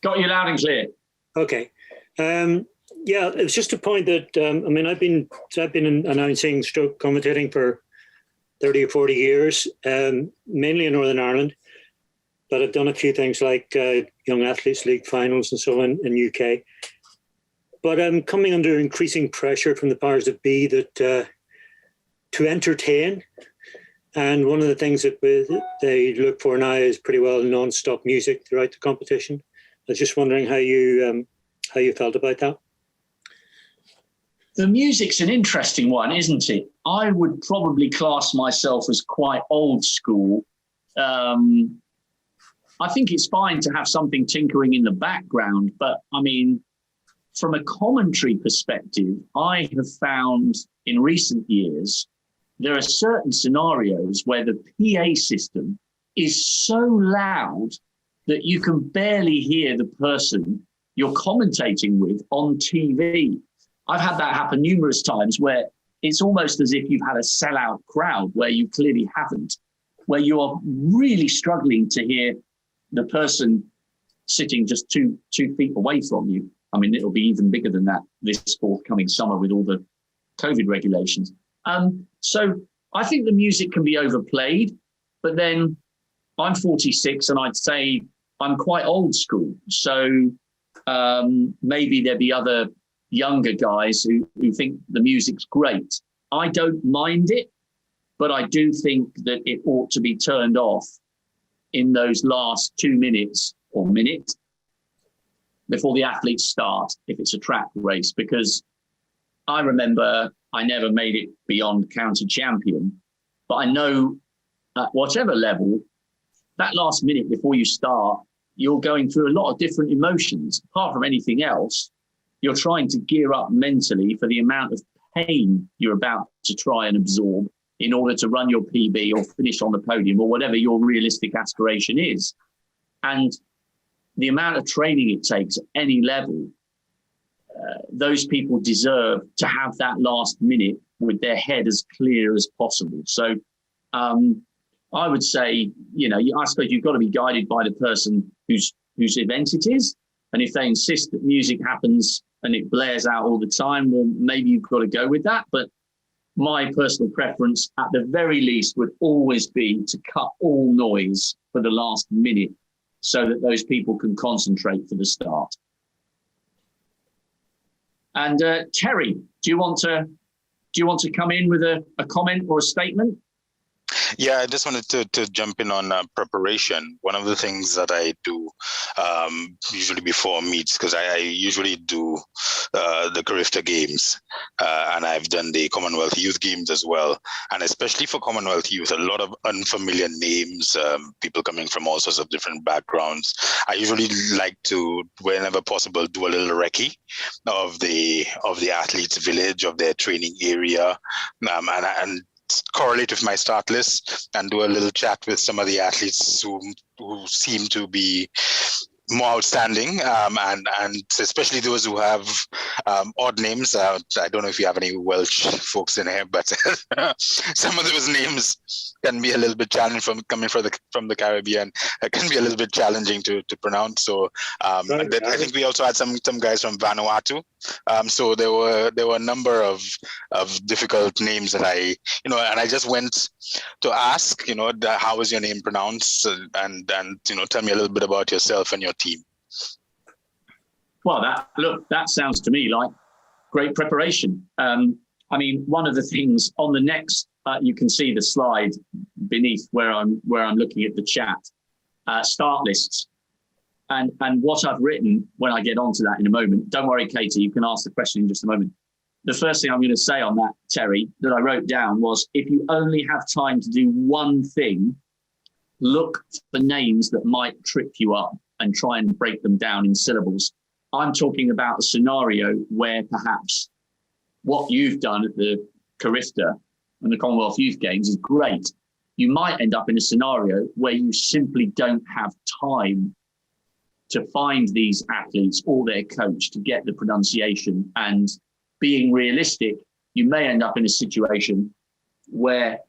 Got you loud and clear. Okay. Yeah, it was just a point that I've been announcing stroke commentating for 30 or 40 years, mainly in Northern Ireland, but I've done a few things like Young Athletes League finals and so on in UK. But I'm coming under increasing pressure from the powers that be that to entertain. And one of the things that they look for now is pretty well non-stop music throughout the competition. I was just wondering how you felt about that. The music's an interesting one, isn't it? I would probably class myself as quite old school. I think it's fine to have something tinkering in the background, but I mean, from a commentary perspective, I have found in recent years, there are certain scenarios where the PA system is so loud that you can barely hear the person you're commentating with on TV. I've had that happen numerous times where it's almost as if you've had a sellout crowd where you clearly haven't, where you are really struggling to hear the person sitting just two feet away from you. I mean, it'll be even bigger than that this forthcoming summer with all the COVID regulations. So I think the music can be overplayed, but then I'm 46 and I'd say I'm quite old school. So maybe there'd be other younger guys who think the music's great. I don't mind it, but I do think that it ought to be turned off in those last 2 minutes or minute before the athletes start, if it's a track race, because I remember I never made it beyond county champion, but I know at whatever level, that last minute before you start, you're going through a lot of different emotions. Apart from anything else, you're trying to gear up mentally for the amount of pain you're about to try and absorb in order to run your PB or finish on the podium or whatever your realistic aspiration is. And the amount of training it takes at any level, those people deserve to have that last minute with their head as clear as possible. So I would say, I suppose you've got to be guided by the person whose event it is. And if they insist that music happens and it blares out all the time, well, maybe you've got to go with that. But my personal preference, at the very least, would always be to cut all noise for the last minute so that those people can concentrate for the start. And Terry, do you want to come in with a comment or a statement? Yeah, I just wanted to jump in on preparation. One of the things that I do usually before meets, because I usually do the Carifta Games, and I've done the Commonwealth Youth Games as well. And especially for Commonwealth Youth, a lot of unfamiliar names, people coming from all sorts of different backgrounds. I usually like to, whenever possible, do a little recce of the athletes' village, of their training area, and correlate with my start list and do a little chat with some of the athletes who seem to be more outstanding, and especially those who have odd names. I don't know if you have any Welsh folks in here, but some of those names can be a little bit challenging coming from the Caribbean. It can be a little bit challenging to pronounce. So I think we also had some guys from Vanuatu. So there were a number of difficult names that and I just went to ask, how is your name pronounced, and tell me a little bit about yourself and your team. Well, that sounds to me like great preparation. I mean, one of the things on the next, you can see the slide beneath where I'm looking at the chat, start lists. And what I've written, when I get onto that in a moment, don't worry, Katie, you can ask the question in just a moment. The first thing I'm going to say on that, Terry, that I wrote down was, if you only have time to do one thing, look for names that might trip you up and try and break them down in syllables. I'm talking about a scenario where perhaps what you've done at the Carifta and the Commonwealth Youth Games is great. You might end up in a scenario where you simply don't have time to find these athletes or their coach to get the pronunciation. And being realistic, you may end up in a situation where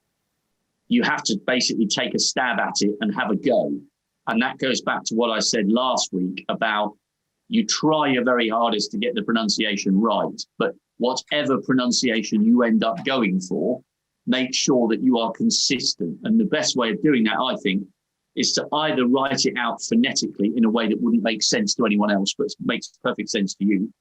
you have to basically take a stab at it and have a go. And that goes back to what I said last week about you try your very hardest to get the pronunciation right, but whatever pronunciation you end up going for, make sure that you are consistent. And the best way of doing that, I think, is to either write it out phonetically in a way that wouldn't make sense to anyone else, but makes perfect sense to you,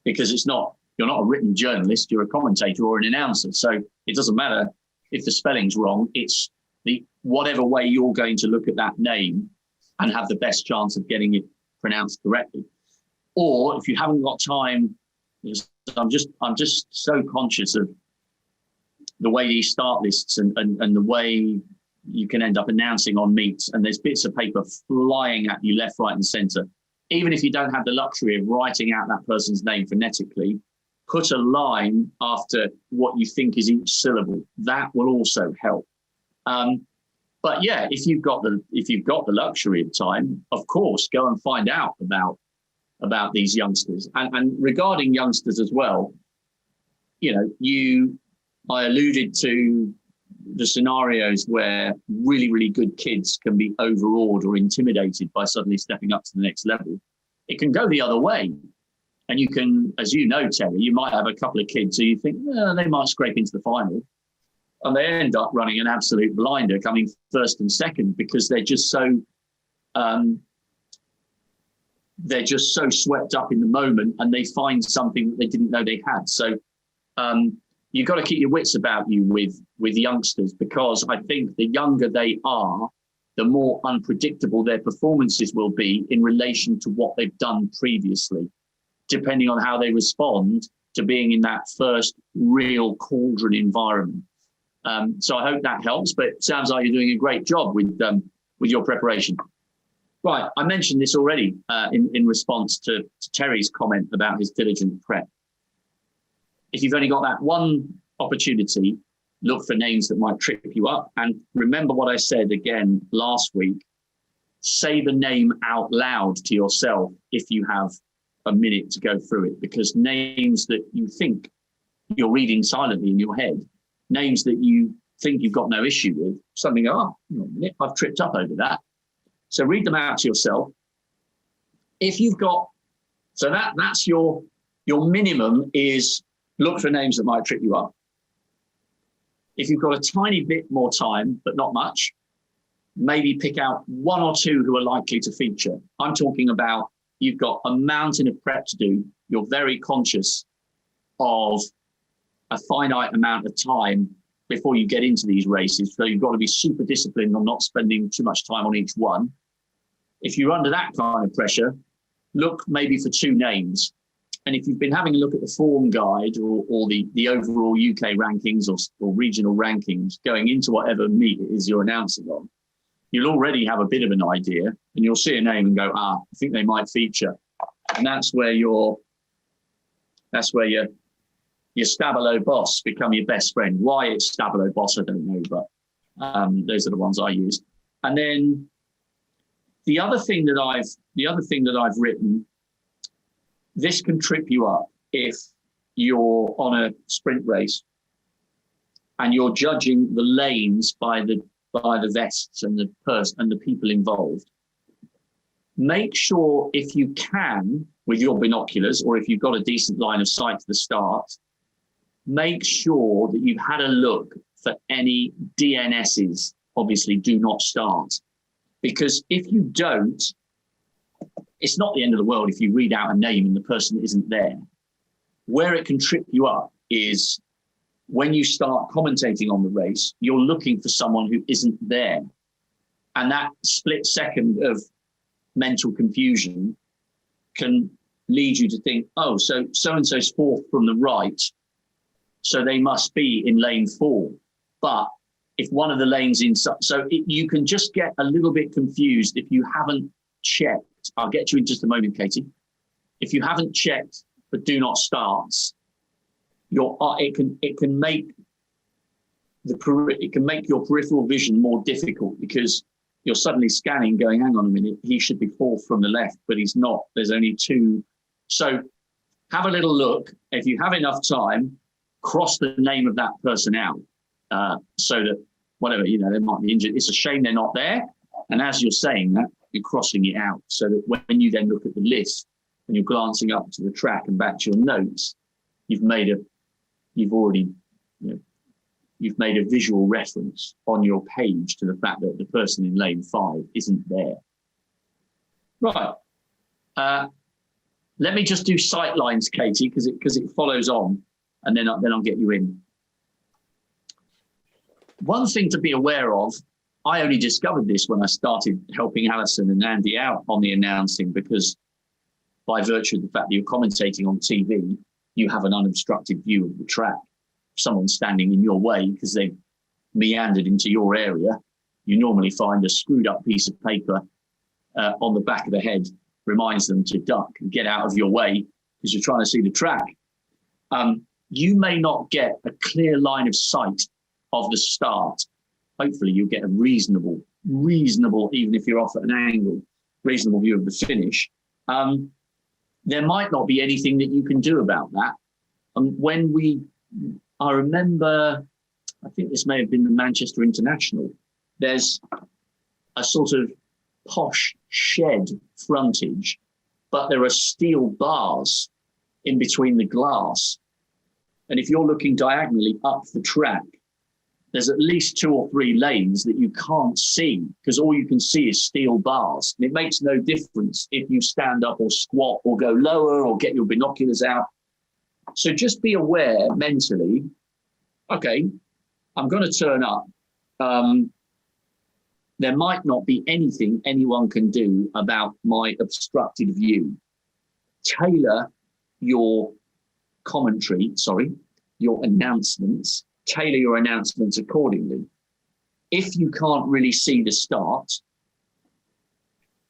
because you're not a written journalist, you're a commentator or an announcer. So it doesn't matter if the spelling's wrong, it's the whatever way you're going to look at that name and have the best chance of getting it pronounced correctly. Or if you haven't got time, I'm just so conscious of the way these start lists and the way you can end up announcing on meets, and there's bits of paper flying at you left, right and centre. Even if you don't have the luxury of writing out that person's name phonetically, put a line after what you think is each syllable. That will also help. But yeah, if you've got the luxury of time, of course, go and find out about these youngsters. And regarding youngsters as well, I alluded to the scenarios where really, really good kids can be overawed or intimidated by suddenly stepping up to the next level. It can go the other way. And you can, as you know, Terry, you might have a couple of kids who you think, they might scrape into the final. And they end up running an absolute blinder, coming first and second, because they're just so swept up in the moment, and they find something that they didn't know they had. So you've got to keep your wits about you with youngsters, because I think the younger they are, the more unpredictable their performances will be in relation to what they've done previously, depending on how they respond to being in that first real cauldron environment. So I hope that helps, but it sounds like you're doing a great job with your preparation. Right, I mentioned this already in response to Terry's comment about his diligent prep. If you've only got that one opportunity, look for names that might trip you up. And remember what I said again last week, say the name out loud to yourself if you have a minute to go through it, because names that you think you're reading silently in your head, names that you think you've got no issue with, suddenly go, hang on a minute, I've tripped up over that. So read them out to yourself. If you've got, so that's your minimum is look for names that might trip you up. If you've got a tiny bit more time, but not much, maybe pick out one or two who are likely to feature. I'm talking about you've got a mountain of prep to do. You're very conscious of a finite amount of time before you get into these races. So you've got to be super disciplined on not spending too much time on each one. If you're under that kind of pressure, look maybe for two names. And if you've been having a look at the form guide or the overall UK rankings or regional rankings going into whatever meet it is you're announcing on, you'll already have a bit of an idea, and you'll see a name and go, I think they might feature. And that's where your Stabilo boss become your best friend. Why it's Stabilo boss, I don't know, but those are the ones I use. And then the other thing that I've written, this can trip you up if you're on a sprint race and you're judging the lanes by the vests and the purse and the people involved. Make sure, if you can, with your binoculars, or if you've got a decent line of sight to the start, make sure that you've had a look for any DNSs. Obviously, do not start. Because if you don't, it's not the end of the world if you read out a name and the person isn't there. Where it can trip you up is when you start commentating on the race, you're looking for someone who isn't there. And that split second of mental confusion can lead you to think, so-and-so's fourth from the right, so they must be in lane 4. But if one of the lanes you can just get a little bit confused if you haven't checked. I'll get to you in just a moment, Katie. If you haven't checked for do not starts, it can make your peripheral vision more difficult, because you're suddenly scanning, going, hang on a minute, he should be fourth from the left, but he's not. There's only 2. So have a little look. If you have enough time, cross the name of that person out, so that whatever, they might be injured. It's a shame they're not there. And as you're saying that, you're crossing it out, so that when you then look at the list, and you're glancing up to the track and back to your notes, you've made a visual reference on your page to the fact that the person in lane 5 isn't there. Right. Let me just do sight lines, Katie, because it follows on, and then I'll get you in. One thing to be aware of, I only discovered this when I started helping Alison and Andy out on the announcing, because by virtue of the fact that you're commentating on TV, you have an unobstructed view of the track. If someone's standing in your way because they've meandered into your area, you normally find a screwed up piece of paper on the back of the head, reminds them to duck and get out of your way because you're trying to see the track. You may not get a clear line of sight of the start. Hopefully you'll get a reasonable, even if you're off at an angle, reasonable view of the finish. There might not be anything that you can do about that. I remember, I think this may have been the Manchester International, there's a sort of posh shed frontage, but there are steel bars in between the glass. And if you're looking diagonally up the track, there's at least 2 or 3 lanes that you can't see because all you can see is steel bars. And it makes no difference if you stand up or squat or go lower or get your binoculars out. So just be aware mentally, okay, I'm going to turn up. There might not be anything anyone can do about my obstructed view. Tailor your announcements. Tailor your announcements accordingly. If you can't really see the start,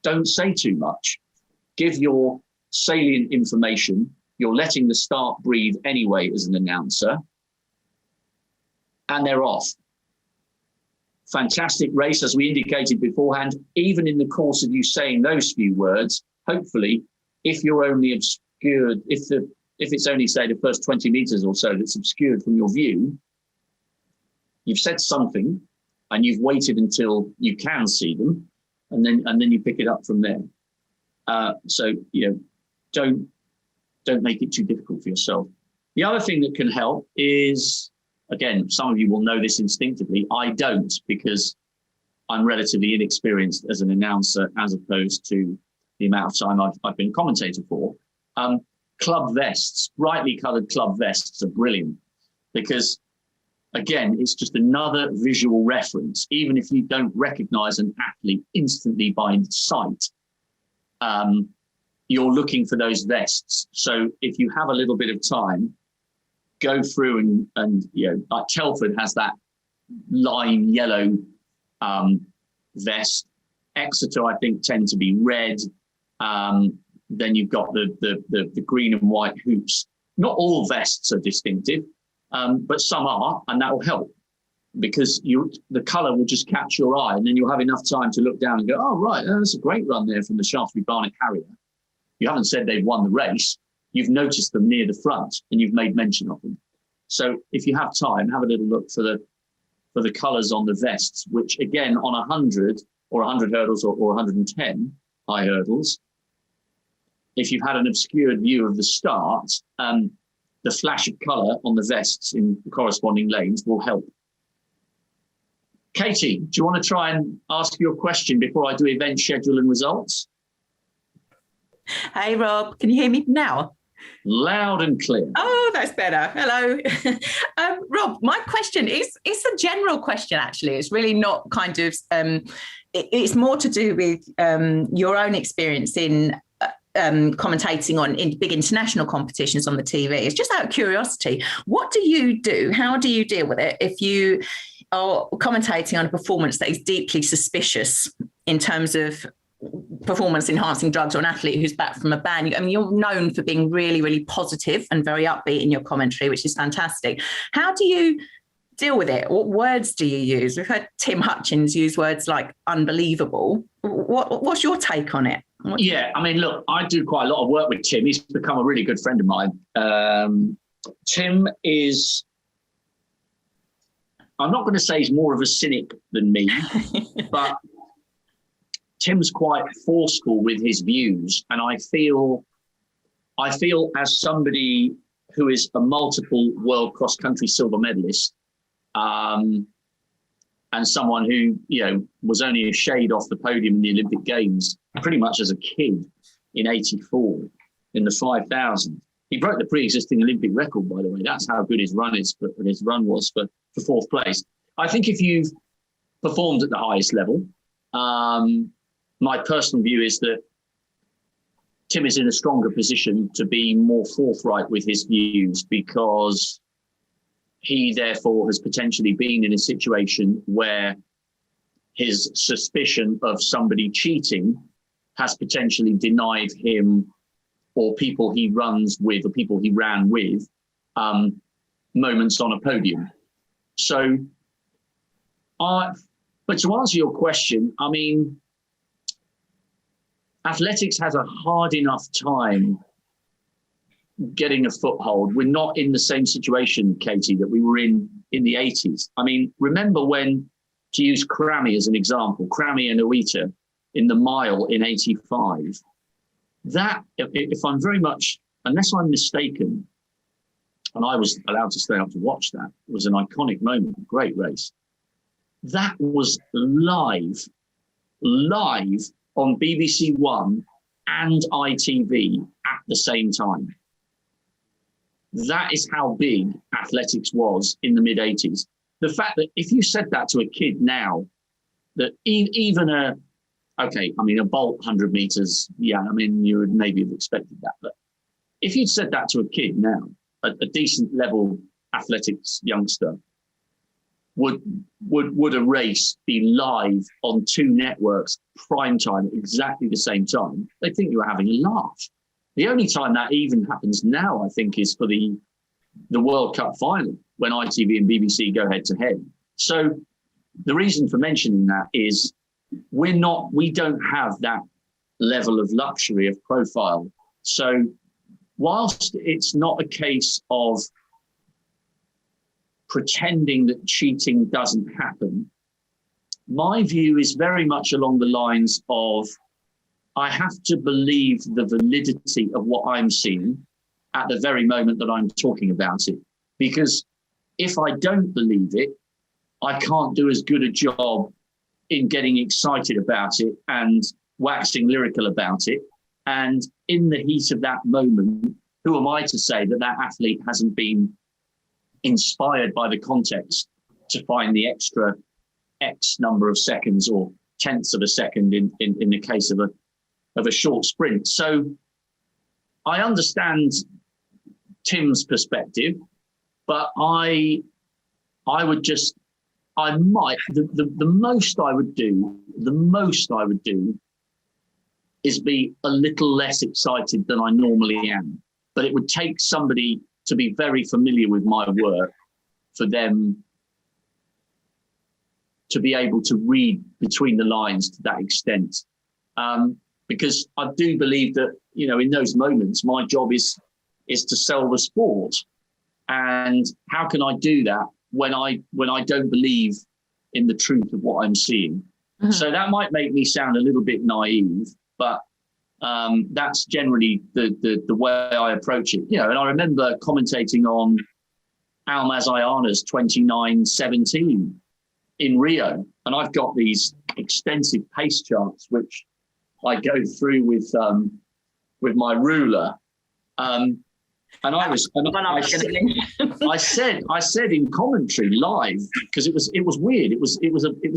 don't say too much. Give your salient information. You're letting the start breathe anyway as an announcer. And they're off. Fantastic race, as we indicated beforehand. Even in the course of you saying those few words, hopefully, if you're only obscured, if it's only, say, the first 20 meters or so that's obscured from your view, you've said something and you've waited until you can see them, and then you pick it up from there. So don't make it too difficult for yourself. The other thing that can help is, again, some of you will know this instinctively. I don't, because I'm relatively inexperienced as an announcer as opposed to the amount of time I've been a commentator for. Club vests, brightly coloured club vests are brilliant because, again, it's just another visual reference. Even if you don't recognise an athlete instantly by sight, you're looking for those vests. So if you have a little bit of time, go through and like Telford has that lime yellow vest. Exeter, I think, tend to be red. Then you've got the green and white hoops. Not all vests are distinctive, but some are, and that will help because the colour will just catch your eye, and then you'll have enough time to look down and go, oh, right, that's a great run there from the Shaftesbury Barnet Harrier. You haven't said they've won the race. You've noticed them near the front and you've made mention of them. So if you have time, have a little look for the colours on the vests, which again, on 100 or 100 hurdles or 110 high hurdles, if you've had an obscured view of the start, the flash of colour on the vests in the corresponding lanes will help. Katie, do you want to try and ask your question before I do event schedule and results? Hey, Rob, can you hear me now? Loud and clear. Oh, that's better. Hello. Rob, my question is, it's a general question, actually. It's really not kind of, it's more to do with your own experience in commentating on big international competitions on the TV. It's just out of curiosity. What do you do? How do you deal with it if you are commentating on a performance that is deeply suspicious in terms of performance-enhancing drugs or an athlete who's back from a ban? I mean, you're known for being really, really positive and very upbeat in your commentary, which is fantastic. How do you deal with it? What words do you use? We've heard Tim Hutchins use words like unbelievable. What's your take on it? Yeah, I mean, look, I do quite a lot of work with Tim. He's become a really good friend of mine. Tim is, I'm not going to say he's more of a cynic than me, but Tim's quite forceful with his views, and I feel I feel as somebody who is a multiple world cross-country silver medalist, and someone who, was only a shade off the podium in the Olympic Games pretty much as a kid in '84 in the 5,000. He broke the pre-existing Olympic record, by the way. That's how good his run was for fourth place. I think if you've performed at the highest level, my personal view is that Tim is in a stronger position to be more forthright with his views, because he therefore has potentially been in a situation where his suspicion of somebody cheating has potentially denied him, or people he runs with, or people he ran with, moments on a podium. So, but to answer your question, I mean, athletics has a hard enough time getting a foothold. We're not in the same situation, Katie, that we were in the 80s. I mean, remember when, to use Crammy as an example, Crammy and Oita in the mile in '85, that, if I'm very much, unless I'm mistaken, and I was allowed to stay up to watch that, it was an iconic moment, great race. That was live on BBC One and ITV at the same time. That is how big athletics was in the mid-'80s. The fact that if you said that to a kid now, that even a Bolt 100 meters, you would maybe have expected that. But if you'd said that to a kid now, a decent level athletics youngster, would a race be live on two networks, prime time, at exactly the same time? They think you're having a laugh. The only time that even happens now, I think, is for the World Cup final, when ITV and BBC go head to head. So the reason for mentioning that is we don't have that level of luxury of profile. So whilst it's not a case of pretending that cheating doesn't happen, my view is very much along the lines of, I have to believe the validity of what I'm seeing at the very moment that I'm talking about it. Because if I don't believe it, I can't do as good a job in getting excited about it and waxing lyrical about it. And in the heat of that moment, who am I to say that athlete hasn't been inspired by the context to find the extra X number of seconds or tenths of a second in the case of a short sprint. So I understand Tim's perspective, but the most I would do is be a little less excited than I normally am. But it would take somebody to be very familiar with my work for them to be able to read between the lines to that extent. Because I do believe that, in those moments, my job is to sell the sport. And how can I do that when I don't believe in the truth of what I'm seeing? Mm-hmm. So that might make me sound a little bit naive, but that's generally the way I approach it. And I remember commentating on Almaz Ayana's 29:17 in Rio, and I've got these extensive pace charts which I go through with my ruler. And I said in commentary live, because it was weird. It was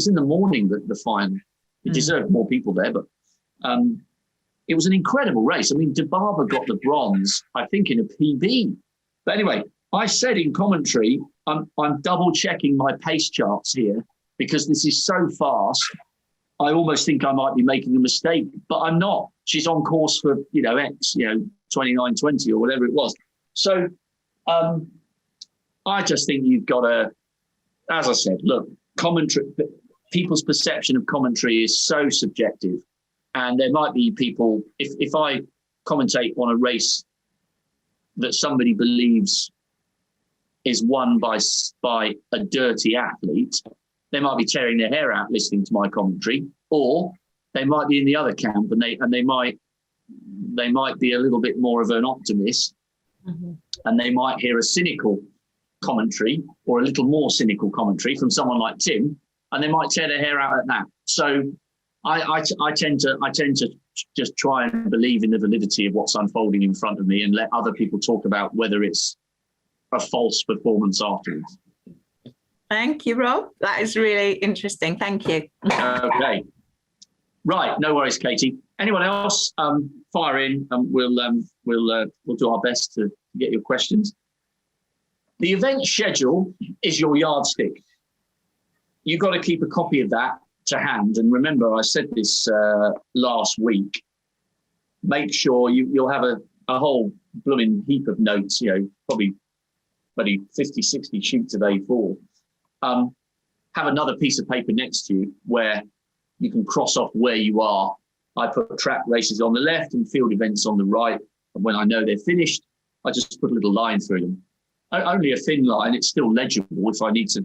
in the morning, the final. It deserved more people there, but it was an incredible race. I mean, Dibaba got the bronze, I think, in a PB. But anyway, I said in commentary, I'm double checking my pace charts here because this is so fast. I almost think I might be making a mistake, but I'm not. She's on course for, X, 29:20 or whatever it was. So I just think you've got to, as I said, look, commentary, people's perception of commentary is so subjective. And there might be people, if I commentate on a race that somebody believes is won by a dirty athlete, they might be tearing their hair out listening to my commentary, or they might be in the other camp and they might they might be a little bit more of an optimist, and they might hear a cynical commentary or a little more cynical commentary from someone like Tim, and they might tear their hair out at that. So I tend to just try and believe in the validity of what's unfolding in front of me and let other people talk about whether it's a false performance afterwards. Thank you, Rob. That is really interesting. Thank you. Okay. Right. No worries, Katie. Anyone else? Fire in, and we'll do our best to get your questions. The event schedule is your yardstick. You've got to keep a copy of that to hand. And remember, I said this last week. Make sure you'll have a whole blooming heap of notes. Probably 50, 60 sheets of A4. Have another piece of paper next to you where you can cross off where you are. I put track races on the left and field events on the right. And when I know they're finished, I just put a little line through them. Only a thin line, it's still legible if I need to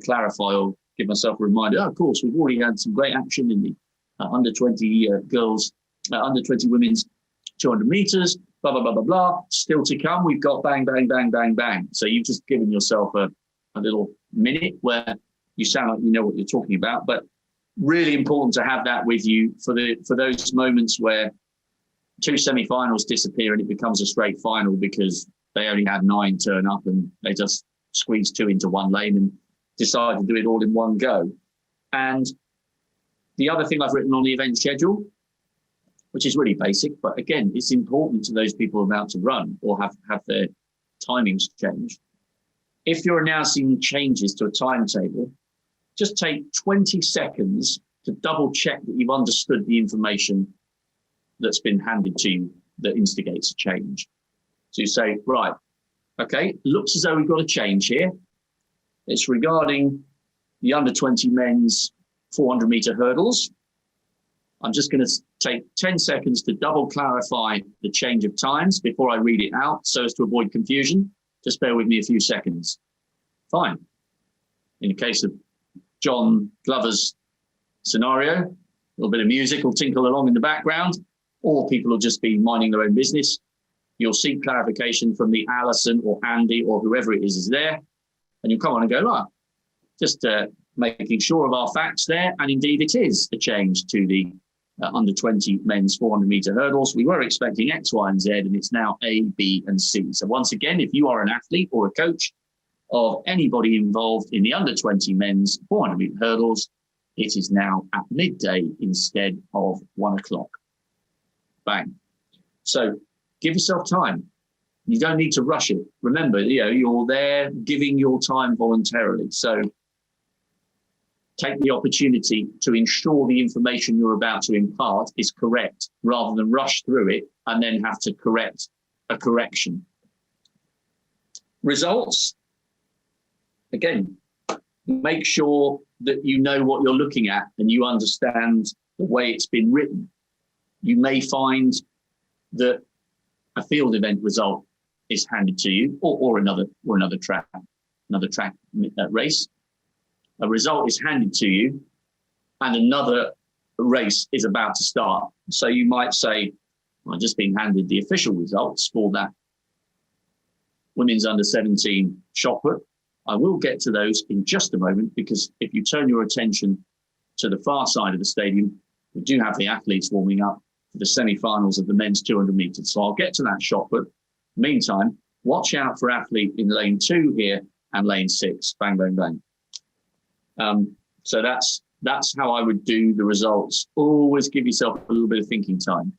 clarify or give myself a reminder. Oh, of course, we've already had some great action in the under 20 girls, under 20 women's 200 meters, blah, blah, blah, blah, blah. Still to come, we've got bang, bang, bang, bang, bang. So you've just given yourself a little minute where you sound like you know what you're talking about, but really important to have that with you for those moments where two semi-finals disappear and it becomes a straight final because they only had 9 turn up and they just squeezed 2 into one lane and decided to do it all in one go. And the other thing I've written on the event schedule, which is really basic, but again, it's important to those people about to run or have their timings changed. If you're announcing changes to a timetable, just take 20 seconds to double check that you've understood the information that's been handed to you that instigates a change. So you say, right, okay, looks as though we've got a change here. It's regarding the under 20 men's 400 meter hurdles. I'm just going to take 10 seconds to double clarify the change of times before I read it out so as to avoid confusion. Just bear with me a few seconds. Fine. In the case of John Glover's scenario, a little bit of music will tinkle along in the background, or people will just be minding their own business. You'll seek clarification from the Alison or Andy or whoever it is there, and you'll come on and go, right, just making sure of our facts there. And indeed, it is a change to the under 20 men's 400 meter hurdles. We were expecting X, Y, and Z, and it's now A, B, and C. So once again, if you are an athlete or a coach of anybody involved in the under 20 men's 400 meter hurdles, it is now at midday instead of 1 o'clock. Bang. So give yourself time. You don't need to rush it. Remember, you're there giving your time voluntarily. So take the opportunity to ensure the information you're about to impart is correct rather than rush through it and then have to correct a correction. Results. Again, make sure that you know what you're looking at and you understand the way it's been written. You may find that a field event result is handed to you, or another track race. A result is handed to you, and another race is about to start. So you might say, "I've just been handed the official results for that women's under 17 shot put." I will get to those in just a moment, because if you turn your attention to the far side of the stadium, we do have the athletes warming up for the semi-finals of the men's 200 meters. So I'll get to that shot put. Meantime, watch out for athlete in lane 2 here and lane 6. Bang, bang, bang. So that's how I would do the results. Always give yourself a little bit of thinking time.